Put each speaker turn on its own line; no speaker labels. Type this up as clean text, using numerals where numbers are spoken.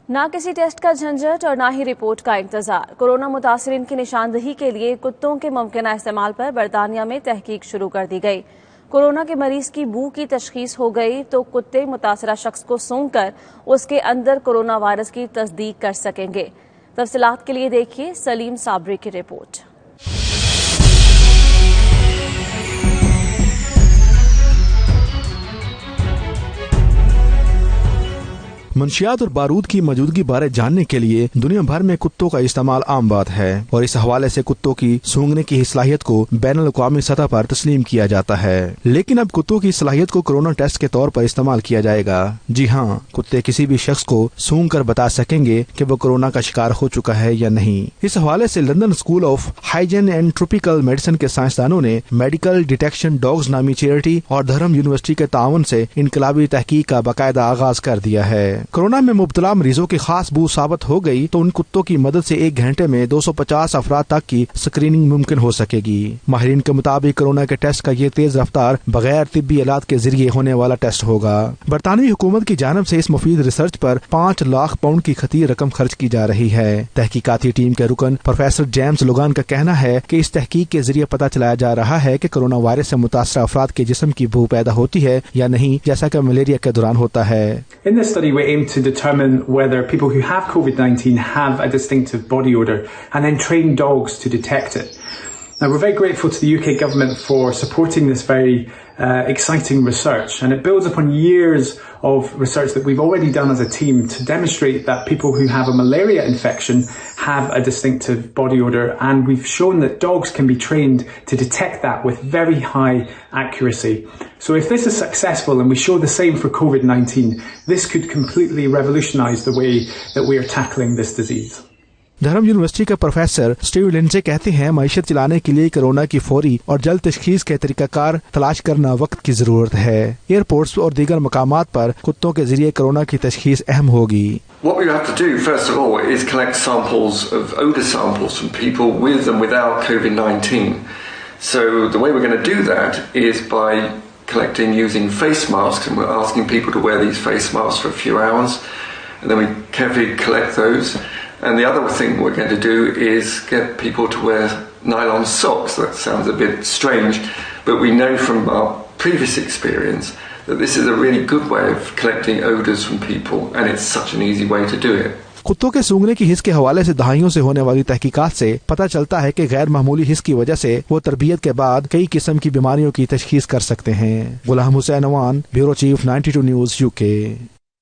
نہ کسی ٹیسٹ کا جھنجھٹ اور نہ ہی رپورٹ کا انتظار۔ کورونا متاثرین کی نشاندہی کے لیے کتوں کے ممکنہ استعمال پر برطانیہ میں تحقیق شروع کر دی گئی۔ کورونا کے مریض کی بو کی تشخیص ہو گئی تو کتے متاثرہ شخص کو سونگھ کر اس کے اندر کورونا وائرس کی تصدیق کر سکیں گے۔ تفصیلات کے لیے دیکھیے سلیم صابری کی رپورٹ۔
منشیات اور بارود کی موجودگی بارے جاننے کے لیے دنیا بھر میں کتوں کا استعمال عام بات ہے اور اس حوالے سے کتوں کی سونگنے کی صلاحیت کو بین الاقوامی سطح پر تسلیم کیا جاتا ہے، لیکن اب کتوں کی صلاحیت کو کورونا ٹیسٹ کے طور پر استعمال کیا جائے گا۔ جی ہاں، کتے کسی بھی شخص کو سونگ کر بتا سکیں گے کہ وہ کورونا کا شکار ہو چکا ہے یا نہیں۔ اس حوالے سے London school of hygiene and tropical medicine کے سائنسدانوں نے میڈیکل ڈیٹیکشن ڈاگز نامی چیریٹی اور دھرم یونیورسٹی کے تعاون سے انقلابی تحقیق کا باقاعدہ آغاز کر دیا ہے۔ کورونا میں مبتلا مریضوں کی خاص بو ثابت ہو گئی تو ان کتوں کی مدد سے 1 گھنٹے میں 250 افراد تک کی اسکریننگ ممکن ہو سکے گی۔ ماہرین کے مطابق کورونا کے ٹیسٹ کا یہ تیز رفتار بغیر طبی آلات کے ذریعے ہونے والا ٹیسٹ ہوگا۔ برطانوی حکومت کی جانب سے اس مفید ریسرچ پر 5 لاکھ پاؤنڈ کی خطیر رقم خرچ کی جا رہی ہے۔ تحقیقاتی ٹیم کے رکن پروفیسر جیمز لوگان کا کہنا ہے کہ اس تحقیق کے ذریعے پتہ چلایا جا رہا ہے کہ کورونا وائرس سے متاثرہ افراد کے جسم کی بو پیدا ہوتی ہے یا نہیں، جیسا کہ ملیریا کے دوران ہوتا ہے۔
In this study, we aim to determine whether people who have COVID-19 have a distinctive body odour and then train dogs to detect it. Now, we're very grateful to the UK government for supporting this very exciting research, and it builds upon years of research that we've already done as a team to demonstrate that people who have a malaria infection have a distinctive body odour, and we've shown that dogs can be trained to detect that with very high accuracy. So if this is successful and we show the same for COVID-19, this could completely revolutionise the way that we are tackling this disease.
دھرم university کے professor Steve لنڈزے کہتے ہیں معیشت چلانے کے لیے corona کی فوری اور جلد تشخیص کے طریقہ کار تلاش کرنا وقت کی ضرورت ہے۔ ایئرپورٹس اور دیگر مقامات پر کتوں کے ذریعے کورونا کی تشخیص اہم ہوگی۔
What we have to do first of all is collect samples of odor samples from people with and without COVID-19. So the way we're going to do that is by collecting using face masks, and we're asking people to wear these face masks for a few hours, and then we carefully collect those. And the other thing we're going to do is get people to wear nylon socks. That sounds a bit strange, but we know from our previous experience that this is a really good way of collecting odours from people, and it's such an easy way to do it.
کتوں کے سونگنے کی حس کے حوالے سے دہائیوں سے ہونے والی تحقیقات سے پتہ چلتا ہے کہ غیر معمولی حس کی وجہ سے وہ تربیت کے بعد کئی قسم کی بیماریوں کی تشخیص کر سکتے ہیں۔ Ghulam Hussain Awan, bureau chief 92 news UK۔